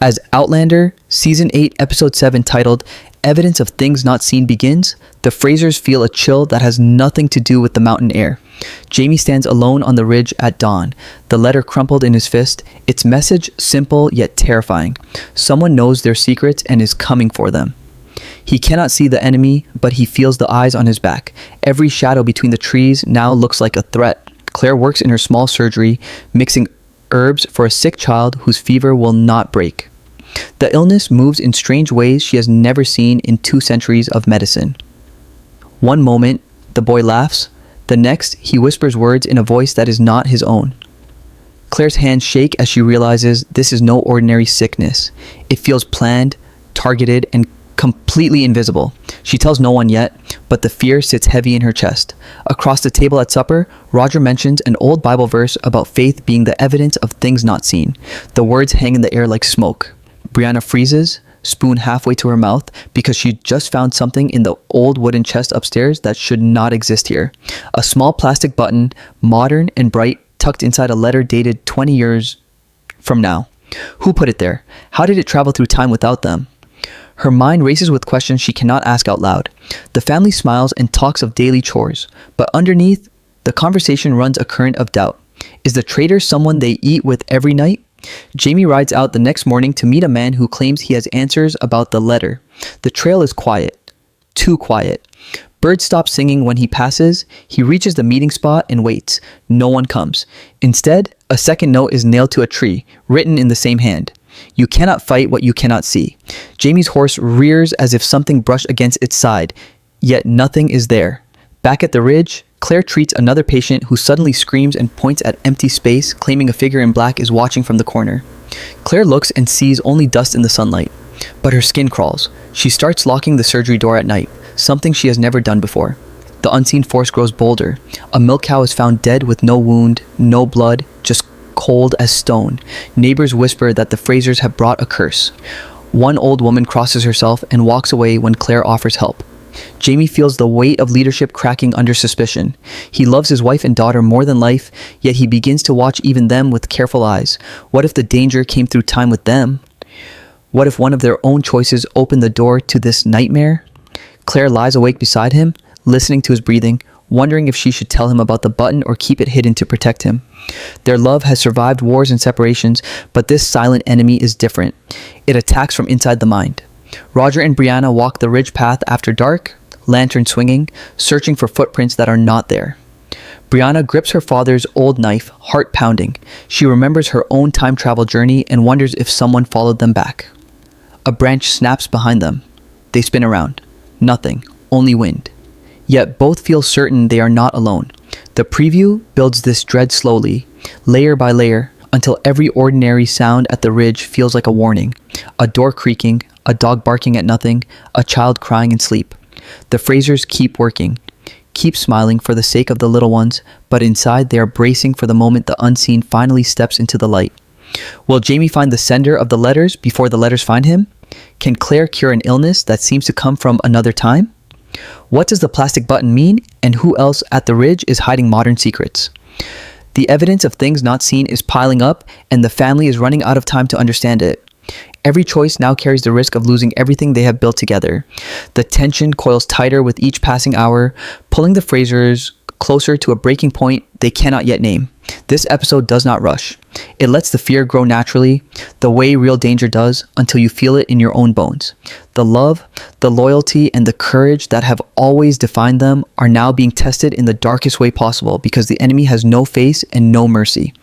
As Outlander, Season 8, Episode 7, titled Evidence of Things Not Seen begins, the Frasers feel a chill that has nothing to do with the mountain air. Jamie stands alone on the ridge at dawn, the letter crumpled in his fist, its message simple yet terrifying. Someone knows their secrets and is coming for them. He cannot see the enemy, but he feels the eyes on his back. Every shadow between the trees now looks like a threat. Claire works in her small surgery, mixing herbs for a sick child whose fever will not break. The illness moves in strange ways she has never seen in 2 centuries of medicine. One moment, the boy laughs. The next, he whispers words in a voice that is not his own. Claire's hands shake as she realizes this is no ordinary sickness. It feels planned, targeted, and completely invisible. She tells no one yet, but the fear sits heavy in her chest. Across the table at supper, Roger mentions an old Bible verse about faith being the evidence of things not seen. The words hang in the air like smoke. Brianna freezes, spoon halfway to her mouth, because she just found something in the old wooden chest upstairs that should not exist here. A small plastic button, modern and bright, tucked inside a letter dated 20 years from now. Who put it there? How did it travel through time without them? Her mind races with questions she cannot ask out loud. The family smiles and talks of daily chores, but underneath, the conversation runs a current of doubt. Is the traitor someone they eat with every night? Jamie rides out the next morning to meet a man who claims he has answers about the letter. The trail is quiet. Too quiet. Birds stop singing when he passes. He reaches the meeting spot and waits. No one comes. Instead, a second note is nailed to a tree, written in the same hand. You cannot fight what you cannot see. Jamie's horse rears as if something brushed against its side, yet nothing is there. Back at the ridge, Claire treats another patient who suddenly screams and points at empty space, claiming a figure in black is watching from the corner. Claire looks and sees only dust in the sunlight, but her skin crawls. She starts locking the surgery door at night, something she has never done before. The unseen force grows bolder. A milk cow is found dead with no wound, no blood, just cold as stone. Neighbors whisper that the Frasers have brought a curse. One old woman crosses herself and walks away when Claire offers help. Jamie feels the weight of leadership cracking under suspicion. He loves his wife and daughter more than life, yet he begins to watch even them with careful eyes. What if the danger came through time with them? What if one of their own choices opened the door to this nightmare? Claire lies awake beside him, listening to his breathing, wondering if she should tell him about the button or keep it hidden to protect him. Their love has survived wars and separations, but this silent enemy is different. It attacks from inside the mind. Roger and Brianna walk the ridge path after dark, lantern swinging, searching for footprints that are not there. Brianna grips her father's old knife, heart pounding. She remembers her own time travel journey and wonders if someone followed them back. A branch snaps behind them. They spin around. Nothing, only wind. Yet both feel certain they are not alone. The preview builds this dread slowly, layer by layer, until every ordinary sound at the ridge feels like a warning. A door creaking, a dog barking at nothing, a child crying in sleep. The Frasers keep working, keep smiling for the sake of the little ones, but inside they are bracing for the moment the unseen finally steps into the light. Will Jamie find the sender of the letters before the letters find him? Can Claire cure an illness that seems to come from another time? What does the plastic button mean, and who else at the ridge is hiding modern secrets? The evidence of things not seen is piling up, and the family is running out of time to understand it. Every choice now carries the risk of losing everything they have built together. The tension coils tighter with each passing hour, pulling the Frasers closer to a breaking point they cannot yet name. This episode does not rush. It lets the fear grow naturally, the way real danger does, until you feel it in your own bones. The love, the loyalty, and the courage that have always defined them are now being tested in the darkest way possible because the enemy has no face and no mercy.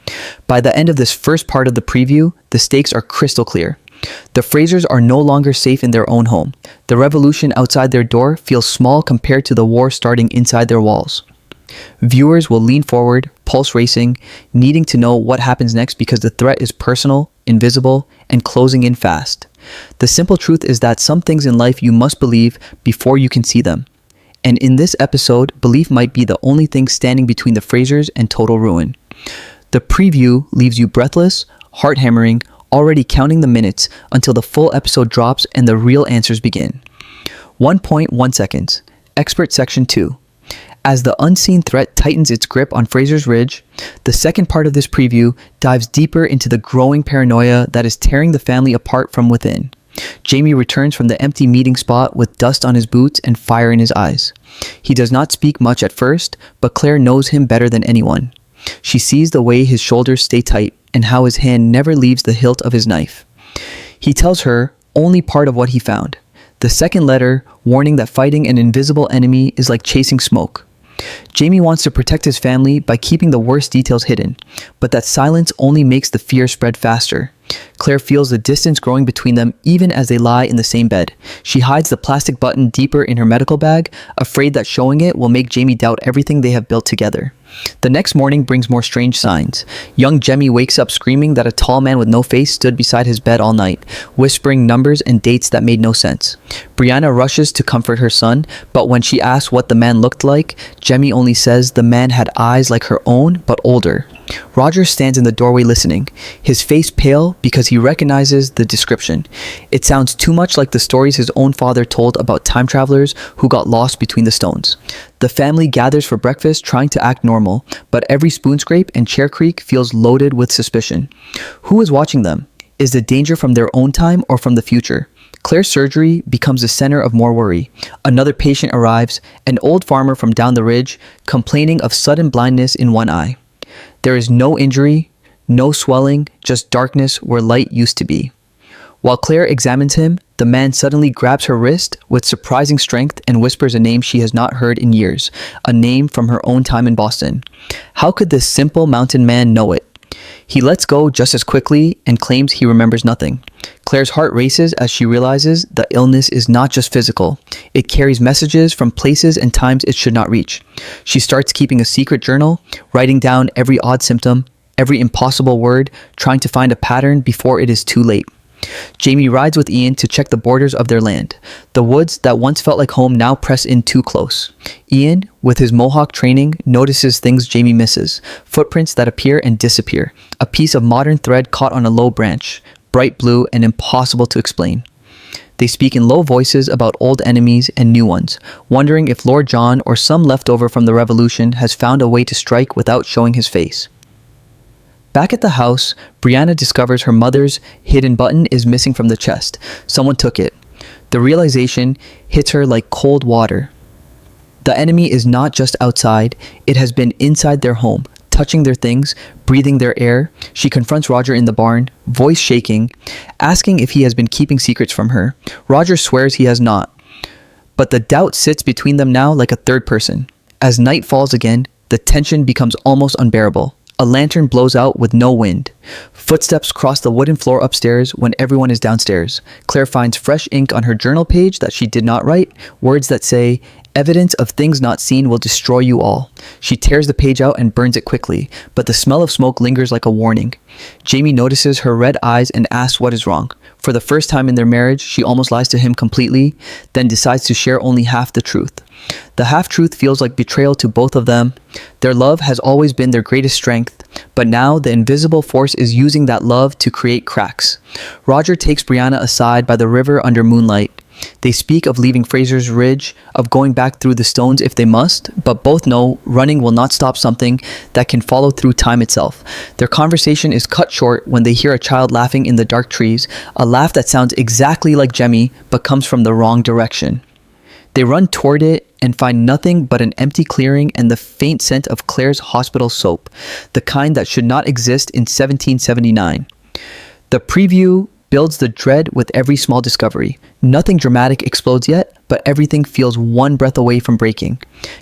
By the end of this first part of the preview, the stakes are crystal clear. The Frasers are no longer safe in their own home. The revolution outside their door feels small compared to the war starting inside their walls. Viewers will lean forward, pulse racing, needing to know what happens next because the threat is personal, invisible, and closing in fast. The simple truth is that some things in life you must believe before you can see them. And in this episode, belief might be the only thing standing between the Frasers and total ruin. The preview leaves you breathless, heart-hammering, already counting the minutes until the full episode drops and the real answers begin. 1.1 seconds. Expert Section 2. As the unseen threat tightens its grip on Fraser's Ridge, the second part of this preview dives deeper into the growing paranoia that is tearing the family apart from within. Jamie returns from the empty meeting spot with dust on his boots and fire in his eyes. He does not speak much at first, but Claire knows him better than anyone. She sees the way his shoulders stay tight and how his hand never leaves the hilt of his knife. He tells her only part of what he found. The second letter, warning that fighting an invisible enemy is like chasing smoke. Jamie wants to protect his family by keeping the worst details hidden, but that silence only makes the fear spread faster. Claire feels the distance growing between them even as they lie in the same bed. She hides the plastic button deeper in her medical bag, afraid that showing it will make Jamie doubt everything they have built together. The next morning brings more strange signs. Young Jamie wakes up screaming that a tall man with no face stood beside his bed all night, whispering numbers and dates that made no sense. Brianna rushes to comfort her son, but when she asks what the man looked like, Jamie only says the man had eyes like her own, but older. Roger stands in the doorway listening, his face pale because he recognizes the description. It sounds too much like the stories his own father told about time travelers who got lost between the stones. The family gathers for breakfast trying to act normal, but every spoon scrape and chair creak feels loaded with suspicion. Who is watching them? Is the danger from their own time or from the future? Claire's surgery becomes the center of more worry. Another patient arrives, an old farmer from down the ridge, complaining of sudden blindness in one eye. There is no injury, no swelling, just darkness where light used to be. While Claire examines him, the man suddenly grabs her wrist with surprising strength and whispers a name she has not heard in years, a name from her own time in Boston. How could this simple mountain man know it? He lets go just as quickly and claims he remembers nothing. Claire's heart races as she realizes the illness is not just physical. It carries messages from places and times it should not reach. She starts keeping a secret journal, writing down every odd symptom, every impossible word, trying to find a pattern before it is too late. Jamie rides with Ian to check the borders of their land. The woods that once felt like home now press in too close. Ian, with his Mohawk training, notices things Jamie misses. Footprints that appear and disappear. A piece of modern thread caught on a low branch. Bright blue and impossible to explain. They speak in low voices about old enemies and new ones, wondering if Lord John or some leftover from the revolution has found a way to strike without showing his face. Back at the house, Brianna discovers her mother's hidden button is missing from the chest. Someone took it. The realization hits her like cold water. The enemy is not just outside, it has been inside their home, touching their things, breathing their air. She confronts Roger in the barn, voice shaking, asking if he has been keeping secrets from her. Roger swears he has not. But the doubt sits between them now like a third person. As night falls again, the tension becomes almost unbearable. A lantern blows out with no wind. Footsteps cross the wooden floor upstairs when everyone is downstairs. Claire finds fresh ink on her journal page that she did not write, words that say, "Evidence of things not seen will destroy you all." She tears the page out and burns it quickly, but the smell of smoke lingers like a warning. Jamie notices her red eyes and asks what is wrong. For the first time in their marriage, she almost lies to him completely, then decides to share only half the truth. The half-truth feels like betrayal to both of them. Their love has always been their greatest strength, but now the invisible force is using that love to create cracks. Roger takes Brianna aside by the river under moonlight. They speak of leaving Fraser's Ridge, of going back through the stones if they must, but both know running will not stop something that can follow through time itself. Their conversation is cut short when they hear a child laughing in the dark trees, a laugh that sounds exactly like Jemmy but comes from the wrong direction. They run toward it and find nothing but an empty clearing and the faint scent of Claire's hospital soap, the kind that should not exist in 1779. The preview builds the dread with every small discovery. Nothing dramatic explodes yet, but everything feels one breath away from breaking.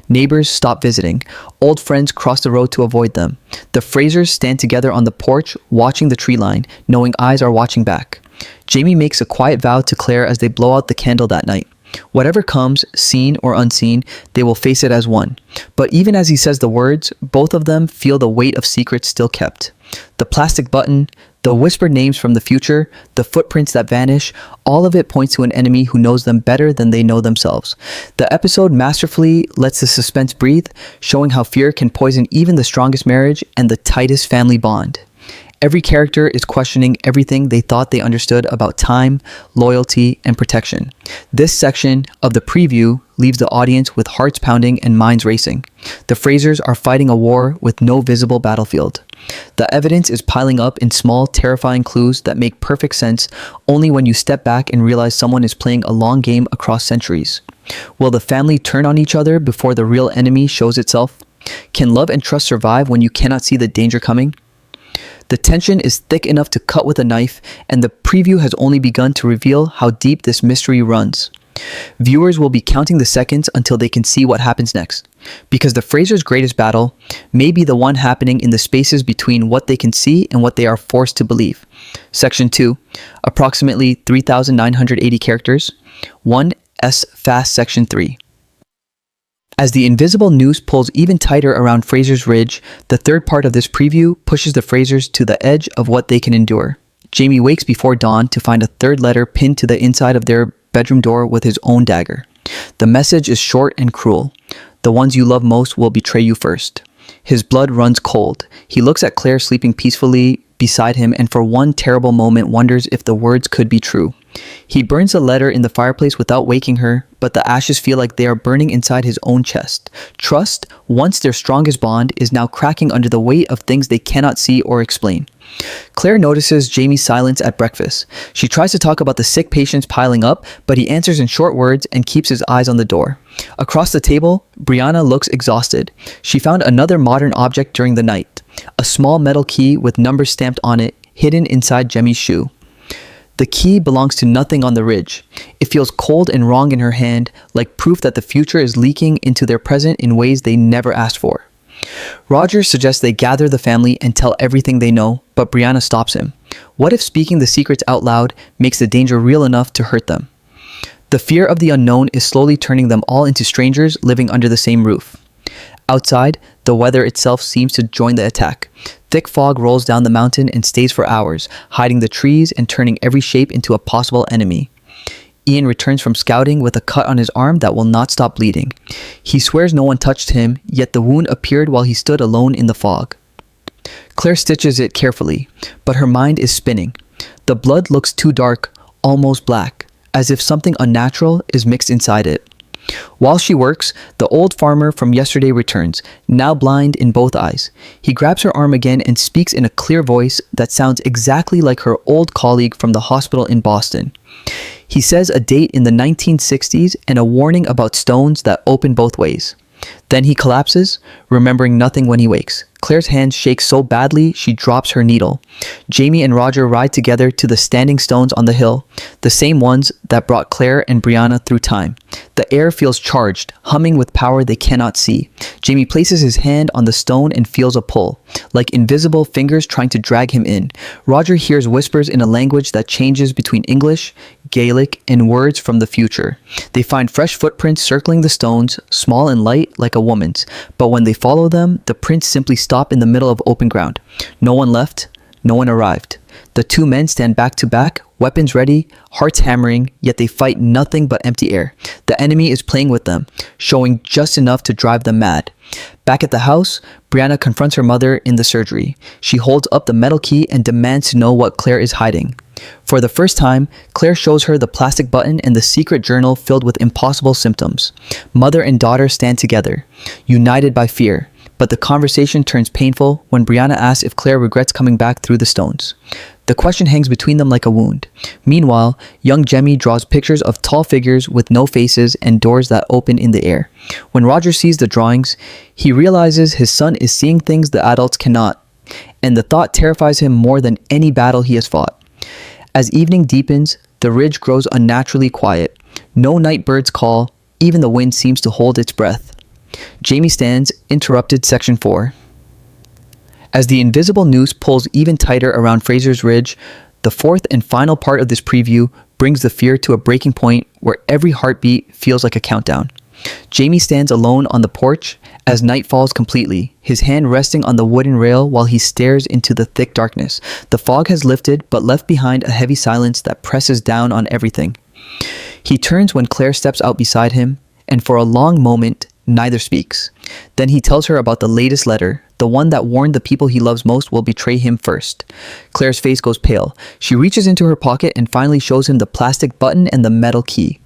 Neighbors stop visiting. Old friends cross the road to avoid them. The Frasers stand together on the porch, watching the tree line, knowing eyes are watching back. Jamie makes a quiet vow to Claire as they blow out the candle that night. Whatever comes, seen or unseen, they will face it as one. But even as he says the words, both of them feel the weight of secrets still kept. The plastic button, the whispered names from the future, the footprints that vanish, all of it points to an enemy who knows them better than they know themselves. The episode masterfully lets the suspense breathe, showing how fear can poison even the strongest marriage and the tightest family bond. Every character is questioning everything they thought they understood about time, loyalty, and protection. This section of the preview leaves the audience with hearts pounding and minds racing. The Frasers are fighting a war with no visible battlefield. The evidence is piling up in small, terrifying clues that make perfect sense only when you step back and realize someone is playing a long game across centuries. Will the family turn on each other before the real enemy shows itself? Can love and trust survive when you cannot see the danger coming? The tension is thick enough to cut with a knife, and the preview has only begun to reveal how deep this mystery runs. Viewers will be counting the seconds until they can see what happens next, because the Frasers' greatest battle may be the one happening in the spaces between what they can see and what they are forced to believe. Section 2, approximately 3,980 characters. 1S Fast Section 3. As the invisible noose pulls even tighter around Fraser's Ridge, the third part of this preview pushes the Frasers to the edge of what they can endure. Jamie wakes before dawn to find a third letter pinned to the inside of their bedroom door with his own dagger. The message is short and cruel. The ones you love most will betray you first. His blood runs cold. He looks at Claire sleeping peacefully beside him and for one terrible moment wonders if the words could be true. He burns the letter in the fireplace without waking her, but the ashes feel like they are burning inside his own chest. Trust, once their strongest bond, is now cracking under the weight of things they cannot see or explain. Claire notices Jamie's silence at breakfast. She tries to talk about the sick patients piling up, but he answers in short words and keeps his eyes on the door. Across the table, Brianna looks exhausted. She found another modern object during the night, a small metal key with numbers stamped on it, hidden inside Jamie's shoe. The key belongs to nothing on the ridge. It feels cold and wrong in her hand, like proof that the future is leaking into their present in ways they never asked for. Roger suggests they gather the family and tell everything they know, but Brianna stops him. What if speaking the secrets out loud makes the danger real enough to hurt them? The fear of the unknown is slowly turning them all into strangers living under the same roof. Outside, the weather itself seems to join the attack. Thick fog rolls down the mountain and stays for hours, hiding the trees and turning every shape into a possible enemy. Ian returns from scouting with a cut on his arm that will not stop bleeding. He swears no one touched him, yet the wound appeared while he stood alone in the fog. Claire stitches it carefully, but her mind is spinning. The blood looks too dark, almost black, as if something unnatural is mixed inside it. While she works, the old farmer from yesterday returns, now blind in both eyes. He grabs her arm again and speaks in a clear voice that sounds exactly like her old colleague from the hospital in Boston. He says a date in the 1960s and a warning about stones that open both ways. Then he collapses, remembering nothing when he wakes. Claire's hands shake so badly she drops her needle. Jamie and Roger ride together to the standing stones on the hill, the same ones that brought Claire and Brianna through time. The air feels charged, humming with power they cannot see. Jamie places his hand on the stone and feels a pull, like invisible fingers trying to drag him in. Roger hears whispers in a language that changes between English, Gaelic, and words from the future. They find fresh footprints circling the stones, small and light like a woman's, but when they follow them, the prints simply stop in the middle of open ground. No one left, no one arrived. The two men stand back to back, weapons ready, hearts hammering, yet they fight nothing but empty air. The enemy is playing with them, showing just enough to drive them mad. Back at the house, Brianna confronts her mother in the surgery. She holds up the metal key and demands to know what Claire is hiding. For the first time, Claire shows her the plastic button and the secret journal filled with impossible symptoms. Mother and daughter stand together, united by fear. But the conversation turns painful when Brianna asks if Claire regrets coming back through the stones. The question hangs between them like a wound. Meanwhile, young Jemmy draws pictures of tall figures with no faces and doors that open in the air. When Roger sees the drawings, he realizes his son is seeing things the adults cannot, and the thought terrifies him more than any battle he has fought. As evening deepens, the ridge grows unnaturally quiet. No night birds call, even the wind seems to hold its breath. Jamie stands, interrupted Section 4. As the invisible noose pulls even tighter around Fraser's Ridge, the fourth and final part of this preview brings the fear to a breaking point where every heartbeat feels like a countdown. Jamie stands alone on the porch as night falls completely, his hand resting on the wooden rail while he stares into the thick darkness. The fog has lifted, but left behind a heavy silence that presses down on everything. He turns when Claire steps out beside him, and for a long moment, neither speaks. Then he tells her about the latest letter, the one that warned the people he loves most will betray him first. Claire's face goes pale. She reaches into her pocket and finally shows him the plastic button and the metal key.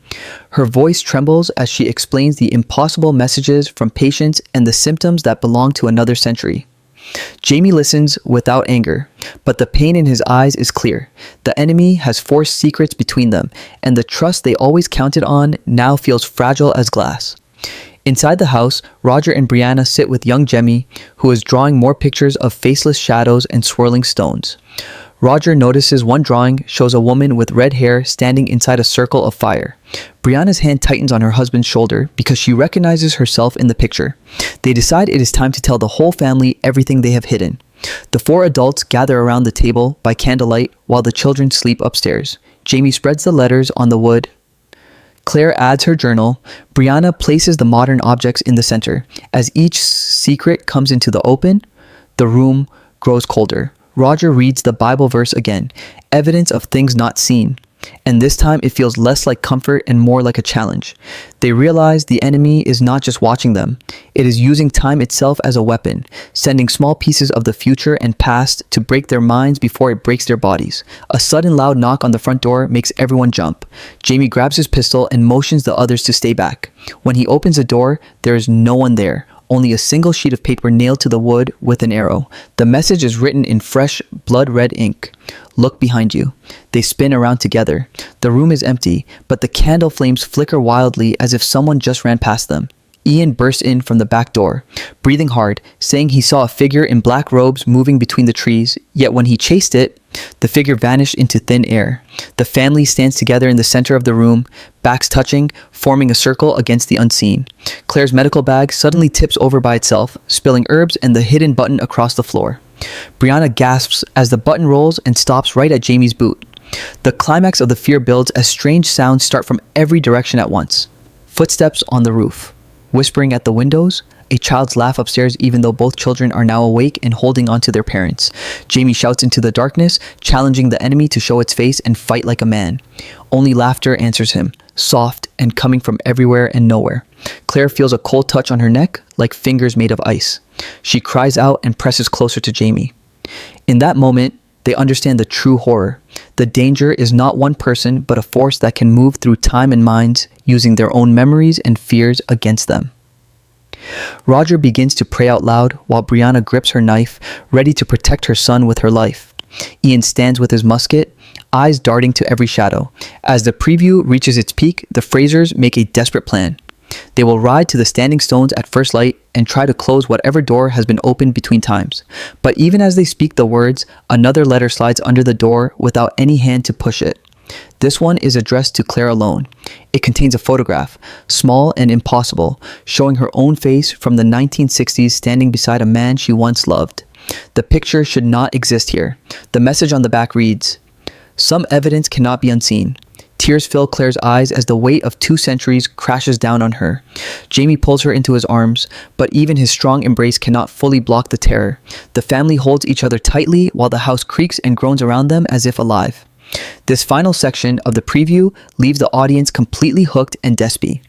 Her voice trembles as she explains the impossible messages from patients and the symptoms that belong to another century. Jamie listens without anger, but the pain in his eyes is clear. The enemy has forced secrets between them, and the trust they always counted on now feels fragile as glass. Inside the house, Roger and Brianna sit with young Jemmy, who is drawing more pictures of faceless shadows and swirling stones. Roger notices one drawing shows a woman with red hair standing inside a circle of fire. Brianna's hand tightens on her husband's shoulder because she recognizes herself in the picture. They decide it is time to tell the whole family everything they have hidden. The four adults gather around the table by candlelight while the children sleep upstairs. Jamie spreads the letters on the wood. Claire adds her journal. Brianna places the modern objects in the center. As each secret comes into the open, the room grows colder. Roger reads the Bible verse again, evidence of things not seen. And this time it feels less like comfort and more like a challenge. They realize the enemy is not just watching them. It is using time itself as a weapon, sending small pieces of the future and past to break their minds before it breaks their bodies. A sudden loud knock on the front door makes everyone jump. Jamie grabs his pistol and motions the others to stay back. When he opens the door, there is no one there. Only a single sheet of paper nailed to the wood with an arrow. The message is written in fresh, blood-red ink. Look behind you. They spin around together. The room is empty, but the candle flames flicker wildly as if someone just ran past them. Ian bursts in from the back door, breathing hard, saying he saw a figure in black robes moving between the trees, yet when he chased it, the figure vanished into thin air. The family stands together in the center of the room, backs touching, forming a circle against the unseen. Claire's medical bag suddenly tips over by itself, spilling herbs and the hidden button across the floor. Brianna gasps as the button rolls and stops right at Jamie's boot. The climax of the fear builds as strange sounds start from every direction at once. Footsteps on the roof. Whispering at the windows, a child's laugh upstairs even though both children are now awake and holding on to their parents. Jamie shouts into the darkness, challenging the enemy to show its face and fight like a man. Only laughter answers him, soft and coming from everywhere and nowhere. Claire feels a cold touch on her neck, like fingers made of ice. She cries out and presses closer to Jamie. In that moment, they understand the true horror. The danger is not one person, but a force that can move through time and minds, using their own memories and fears against them. Roger begins to pray out loud while Brianna grips her knife, ready to protect her son with her life. Ian stands with his musket, eyes darting to every shadow. As the preview reaches its peak, the Frasers make a desperate plan. They will ride to the standing stones at first light and try to close whatever door has been opened between times. But even as they speak the words, another letter slides under the door without any hand to push it. This one is addressed to Claire alone. It contains a photograph, small and impossible, showing her own face from the 1960s standing beside a man she once loved. The picture should not exist here. The message on the back reads, "Some evidence cannot be unseen." Tears fill Claire's eyes as the weight of 2 centuries crashes down on her. Jamie pulls her into his arms, but even his strong embrace cannot fully block the terror. The family holds each other tightly while the house creaks and groans around them as if alive. This final section of the preview leaves the audience completely hooked and despy.